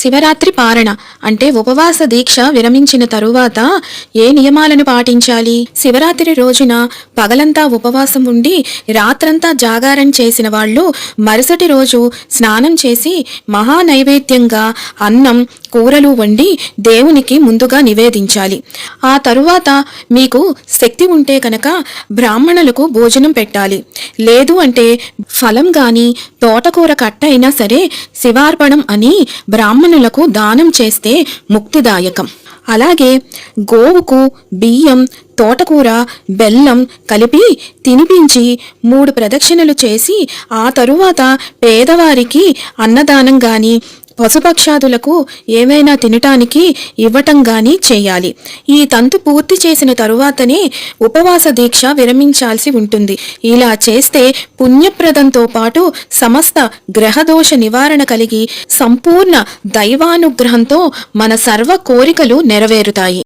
శివరాత్రి పారణ అంటే ఉపవాస దీక్ష విరమించిన తరువాత ఏ నియమాలను పాటించాలి? శివరాత్రి రోజున పగలంతా ఉపవాసం ఉండి రాత్రంతా జాగారం చేసిన వాళ్ళు మరుసటి రోజు స్నానం చేసి మహా నైవేద్యంగా అన్నం కూరలు వండి దేవునికి ముందుగా నివేదించాలి. ఆ తరువాత మీకు శక్తి ఉంటే కనుక బ్రాహ్మణులకు భోజనం పెట్టాలి. లేదు అంటే ఫలం గాని తోటకూర కట్ట అయినా సరే శివార్పణం అని బ్రాహ్మణులకు దానం చేస్తే ముక్తిదాయకం. అలాగే గోవుకు బియ్యం తోటకూర బెల్లం కలిపి తినిపించి 3 ప్రదక్షిణలు చేసి ఆ తరువాత పేదవారికి అన్నదానం గాని పశుపక్షాదులకు ఏమైనా తినటానికి ఇవ్వటం గాని చేయాలి. ఈ తంతు పూర్తి చేసిన తరువాతనే ఉపవాస దీక్ష విరమించాల్సి ఉంటుంది. ఇలా చేస్తే పుణ్యప్రదంతో పాటు సమస్త గ్రహదోష నివారణ కలిగి సంపూర్ణ దైవానుగ్రహంతో మన సర్వ కోరికలు నెరవేరుతాయి.